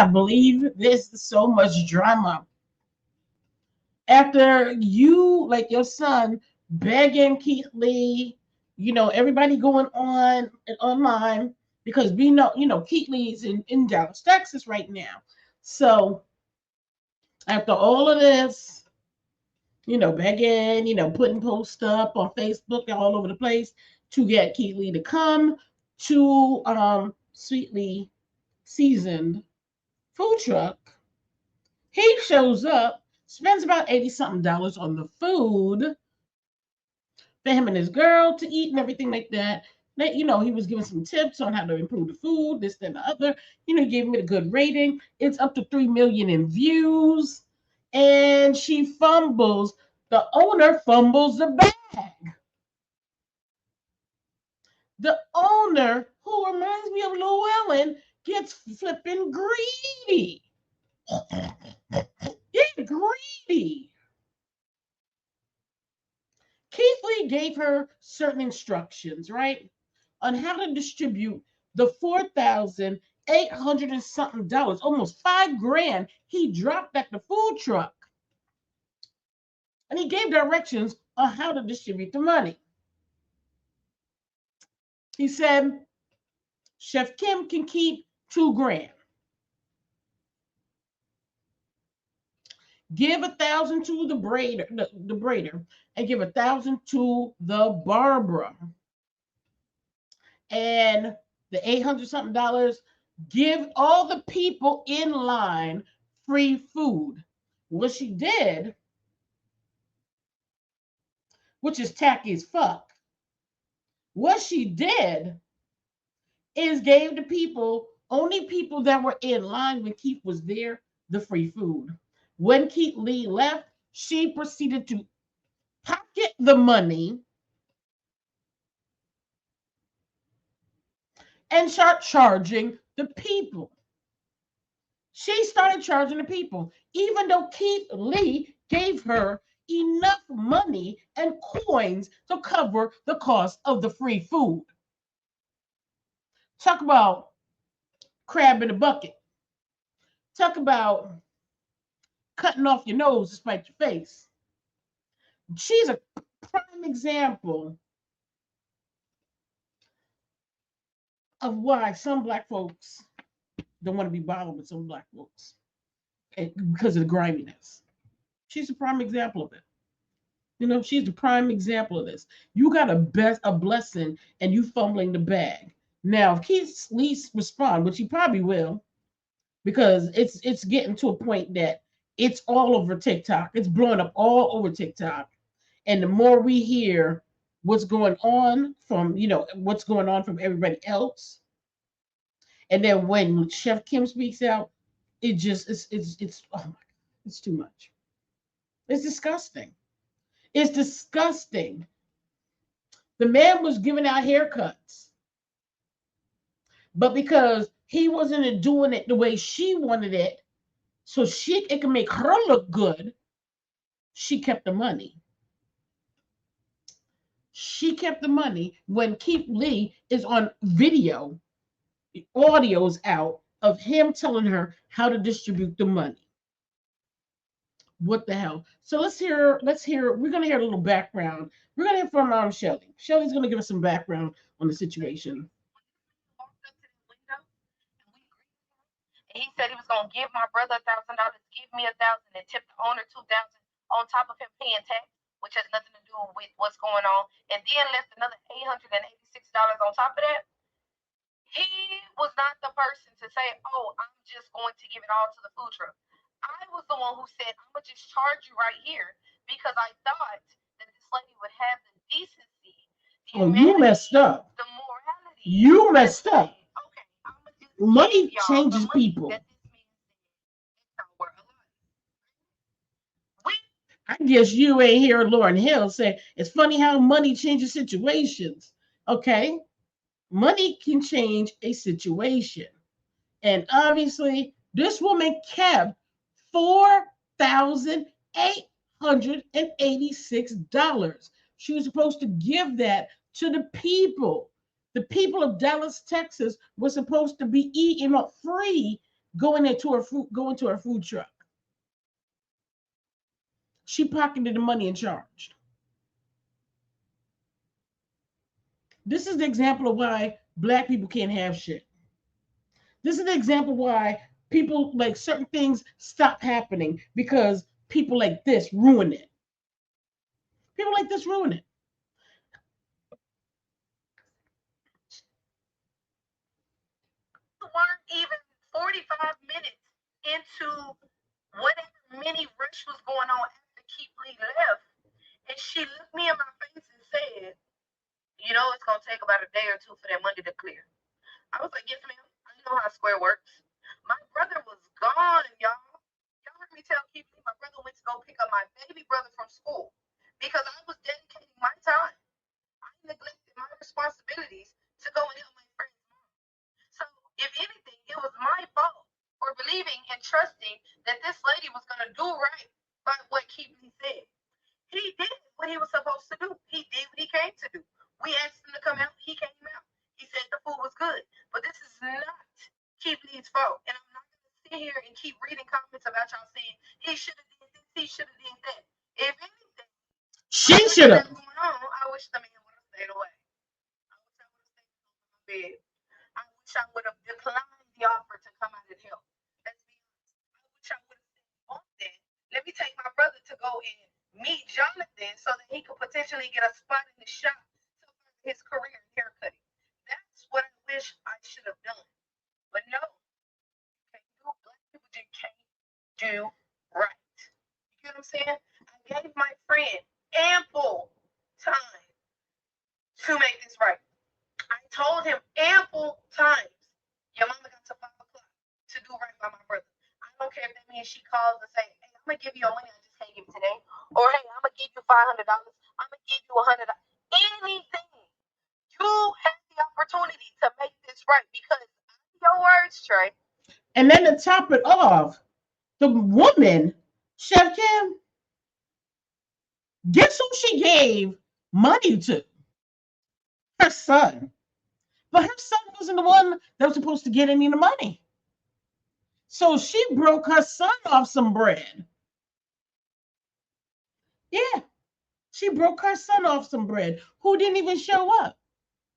cannot believe this. So much drama. After you, like your son, begging Keith Lee, everybody going on and online because we know, Keith Lee's in Dallas, Texas right now. So after all of this, begging, putting posts up on Facebook and all over the place to get Keith Lee to come to Sweetly Seasoned food truck. He shows up, spends about 80 something dollars on the food for him and his girl to eat and everything like that. He was giving some tips on how to improve the food, this, that, and the other. He gave me a good rating. It's up to 3 million in views. And she fumbles. The owner fumbles the bag. The owner, who reminds me of Llewellyn, gets flipping greedy. Get greedy. Keith Lee gave her certain instructions, right, on how to distribute the 4,800 and something dollars, almost $5,000 he dropped at the food truck. And he gave directions on how to distribute the money. He said, Chef Kim can keep $2,000. Give 1,000 to the braider, and give 1,000 to the barber. And the 800 something dollars, give all the people in line free food. What she did, which is tacky as fuck, what she did is gave the people, only people that were in line when Keith was there, the free food. When Keith Lee left, she proceeded to pocket the money and start charging the people. She started charging the people, even though Keith Lee gave her enough money and coins to cover the cost of the free food. Talk about crab in a bucket. Talk about cutting off your nose to spite your face. She's a prime example of why some black folks don't want to be bothered with some black folks because of the griminess. She's a prime example of it. She's the prime example of this. You got a blessing and you fumbling the bag. Now, if Keith Lee respond, which he probably will, because it's getting to a point that it's all over TikTok. It's blowing up all over TikTok. And the more we hear what's going on from everybody else, and then when Chef Kim speaks out, it's oh my God, it's too much. It's disgusting. It's disgusting. The man was giving out haircuts, but because he wasn't doing it the way she wanted it, so it can make her look good, she kept the money. She kept the money when Keith Lee is on video, the audio's out of him telling her how to distribute the money. What the hell? So let's hear, we're gonna hear a little background. We're gonna hear from Shelly. Shelly's gonna give us some background on the situation. He said he was gonna give my brother $1,000, give me 1,000, and tip the owner 2,000 on top of him paying tax, which has nothing to do with what's going on, and then left another $886 on top of that. He was not the person to say, "Oh, I'm just going to give it all to the food truck." I was the one who said, "I'm gonna just charge you right here," because I thought that this lady would have the decency, the humanity, you messed up. The morality. You messed up. Okay, money changes people. I guess you ain't hear Lauryn Hill say, it's funny how money changes situations. Okay? Money can change a situation. And obviously, this woman kept $4,886. She was supposed to give that to the people. The people of Dallas, Texas were supposed to be eating free go into her food truck. She pocketed the money and charged. This is the example of why black people can't have shit. This is the example why people like certain things stop happening because people like this ruin it. People like this ruin it. Weren't even 45 minutes into whatever mini rush was going on after Keith Lee left. And she looked me in my face and said, you know, it's going to take about a day or two for that money to clear. I was like, yes, ma'am. I know how Square works. My brother was gone, y'all. Y'all heard me tell Keith Lee my brother went to go pick up my baby brother from school because I was dedicating my time. I neglected my responsibilities to go and help my friend's mom. So, if anything, it was my fault for believing and trusting that this lady was going to do right by what Keith Lee said. He did what he was supposed to do. He did what he came to do. We asked him to come out. He came out. He said the food was good. But this is not Keith Lee's fault. And I'm not going to sit here and keep reading comments about y'all saying he should have did this, he should have did that. If anything, she should have. I wish the man would have stayed away. I wish I would have stayed on my bed. I wish I would have declined the offer to come out and help. Let's be honest. I wish I would have said, on that, let me take my brother to go and meet Jonathan so that he could potentially get a spot in the shop to his career in haircutting. That's what I wish I should have done. But no, black people just can't do right. You get what I'm saying? I gave my friend ample time to make this right. I told him ample times, your mama got to 5 o'clock to do right by my brother. I don't care if that means she calls and say, hey, I'm going to give you your money, I just can't give it today. Or, hey, I'm going to give you $500. I'm going to give you $100. Anything. You have the opportunity to make this right because your words, Trey. And then to top it off, the woman, Chef Kim, guess who she gave money to? Her son. But her son wasn't the one that was supposed to get any of the money. So she broke her son off some bread. Yeah, she broke her son off some bread, who didn't even show up.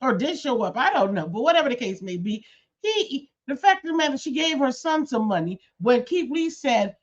Or did show up, I don't know. But whatever the case may be, the fact of the matter, she gave her son some money when Keith Lee said,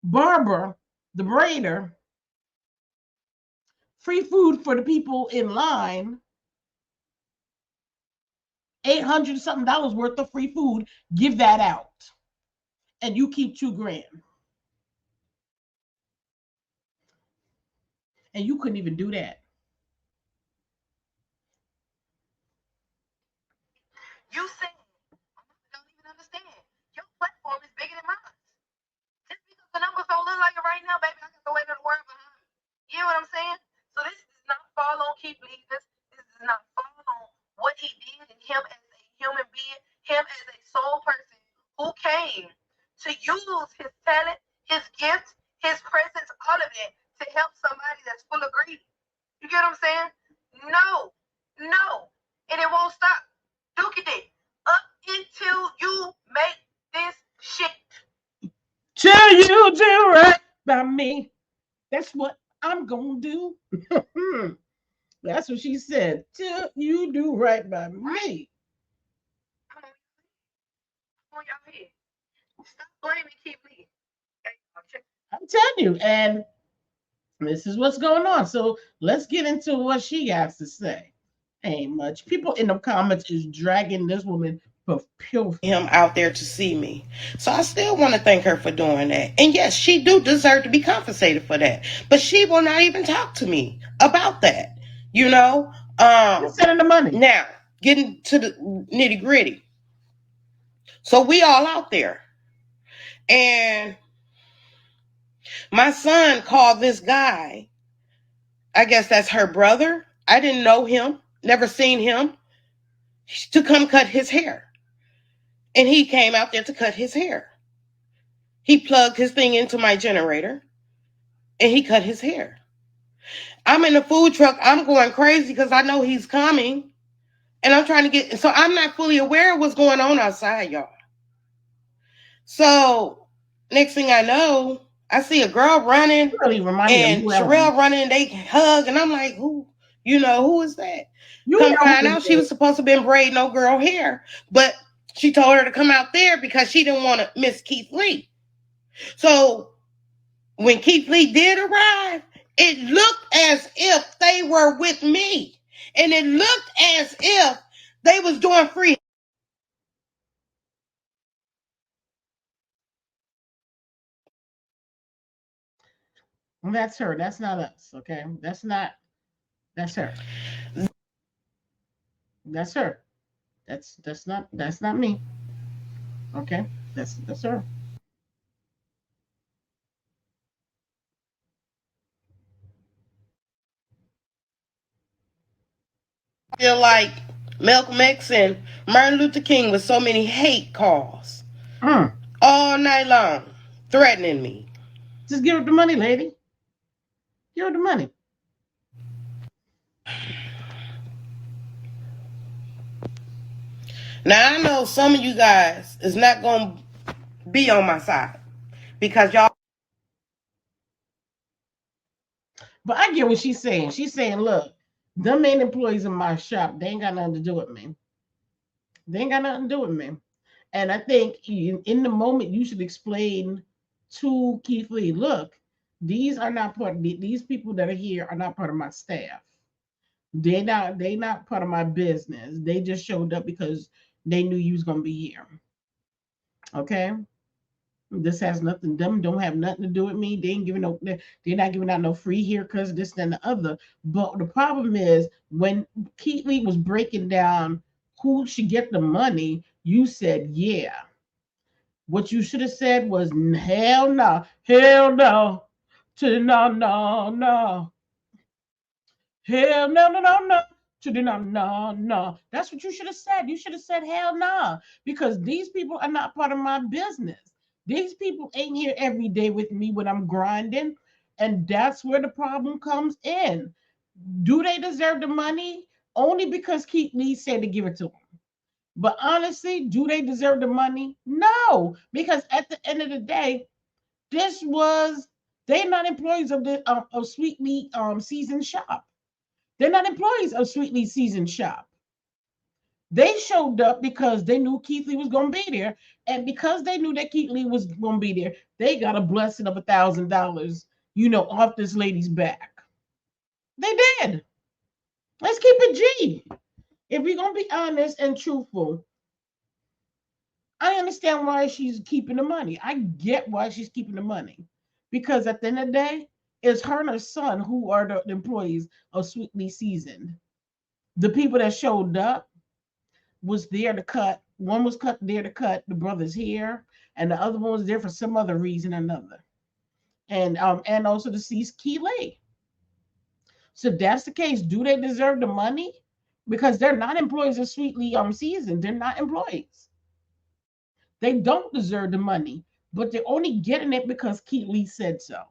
Barbara, the braider, free food for the people in line, $800 something worth of free food, give that out. And you keep $2,000. And you couldn't even do that. You say, I don't even understand. Your platform is bigger than mine. Just because the numbers don't look like it right now, baby, I can go into the world behind. You know what I'm saying? So this does not fall on Keith Lee. This does not fall on what he did and him as a human being, him as a soul person who came to use his talent, his gift, his presence, all of it to help somebody that's full of greed. You get what I'm saying? No. And it won't stop. Duke it up until you make this shit. Till you do right by me. That's what I'm going to do. That's what she said. Till you do right by me. Come on y'all head. Stop blaming Keith Lee. I'm telling you. And this is what's going on. So let's get into what she has to say. Ain't much. People in the comments is dragging this woman for pure him out there to see me. So I still want to thank her for doing that. And yes, she do deserve to be compensated for that. But she will not even talk to me about that. You know? sending the money. Now, getting to the nitty gritty. So we all out there. And my son called this guy. I guess that's her brother. I didn't know him, never seen him, to come cut his hair. And he came out there to cut his hair. He plugged his thing into my generator and he cut his hair. I'm in the food truck. I'm going crazy because I know he's coming. And I'm trying to get, so I'm not fully aware of what's going on outside, y'all. So next thing I know, I see a girl running You really remind me of and you, Ellen. Sherelle running, and they hug, and I'm like, who? Who is that? You Come know find who out, it she was is. supposed to be braiding no girl hair, but she told her to come out there because she didn't want to miss Keith Lee. So when Keith Lee did arrive, it looked as if they were with me, and it looked as if they was doing free. That's her. That's not us. Okay. That's her. That's her. That's not me. Okay. That's her. Feel like Malcolm X and Martin Luther King with so many hate calls Mm. all night long, threatening me. Just give her the money, lady. Give her the money. Now I know some of you guys is not gonna be on my side because y'all. But I get what she's saying. She's saying, look, them main employees in my shop, they ain't got nothing to do with me. They ain't got nothing to do with me. And I think in the moment you should explain to Keith Lee, look, these are not part of these people that are here are not part of my staff. They not part of my business. They just showed up because they knew you was gonna be here. Okay. This has nothing, them don't have nothing to do with me. They ain't giving no, they're not giving out no free haircuts, this and the other. But the problem is when Keith Lee was breaking down who should get the money, you said, yeah. What you should have said was, hell no, hell no, to no, no, no, hell no, no, no, no, to the no, no, no. That's what you should have said. You should have said, hell no, because these people are not part of my business. These people ain't here every day with me when I'm grinding. And that's where the problem comes in. Do they deserve the money? Only because Keith Lee said to give it to them. But honestly, do they deserve the money? No, because at the end of the day, this was they're not employees of the of Sweetly Season Shop. They're not employees of Sweetly Season Shop. They showed up because they knew Keith Lee was going to be there, and because they knew that Keith Lee was going to be there, they got a blessing of $1,000, off this lady's back. They did. Let's keep it G. If we're gonna be honest and truthful, I understand why she's keeping the money. I get why she's keeping the money. Because at the end of the day, it's her and her son who are the employees of Sweetly Seasoned. The people that showed up was there to cut. One was cut there to cut the brother's hair, and the other one was there for some other reason or another. And also to see Keeley. So if that's the case, do they deserve the money? Because they're not employees of Sweetly Seasoned. They're not employees. They don't deserve the money, but they're only getting it because Keith Lee said so.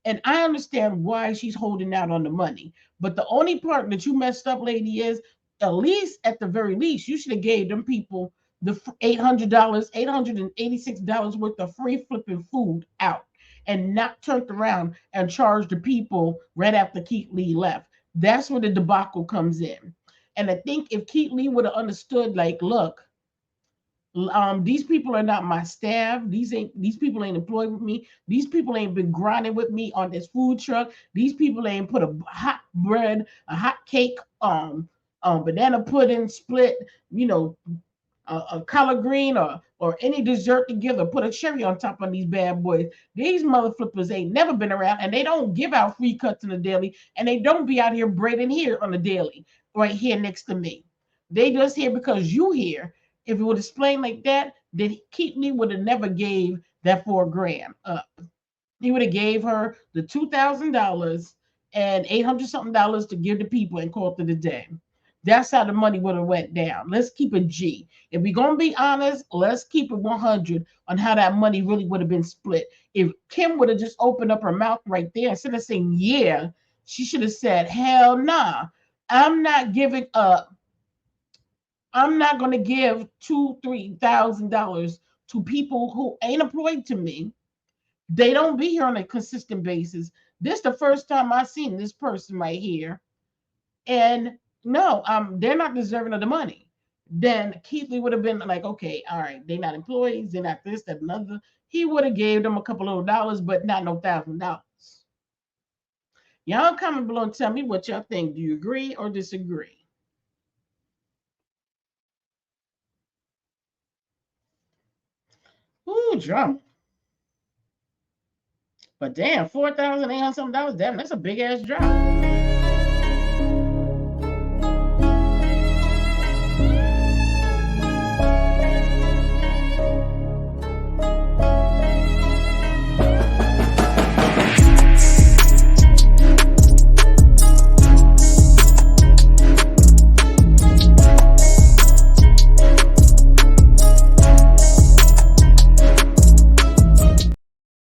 And I understand why she's holding out on the money. But the only part that you messed up, lady, is at least, at the very least, you should have gave them people the $800, $886 worth of free flipping food out and not turned around and charged the people right after Keith Lee left. That's where the debacle comes in. And I think if Keith Lee would have understood, like, look, these people are not my staff. These people ain't employed with me. These people ain't been grinding with me on this food truck. These people ain't put a hot bread, a hot cake, banana pudding split, you know, a collard green or any dessert together. Put a cherry on top of these bad boys. These mother flippers ain't never been around, and they don't give out free cuts in the daily, and they don't be out here braiding here on the daily, right here next to me. They just here because you here. If it would explain like that, then Keith Lee would have never gave that $4,000 up. He would have gave her the $2,000 and 800 something dollars to give the people and call it a day. That's how the money would have went down. Let's keep it G. If we're gonna be honest, let's keep it 100 on how that money really would have been split. If Kim would have just opened up her mouth right there instead of saying yeah, she should have said hell nah. I'm not giving up. I'm not going to give $2,000, $3,000 to people who ain't employed to me. They don't be here on a consistent basis. This the first time I seen this person right here. And no, they're not deserving of the money. Then Keith Lee would have been like, okay, all right, they're not employees, they're not this, that, another. He would have gave them a couple of dollars, but not no $1,000. Y'all comment below and tell me what y'all think. Do you agree or disagree? Ooh, drama. But damn, $4,800 something. Damn, that's a big ass drop.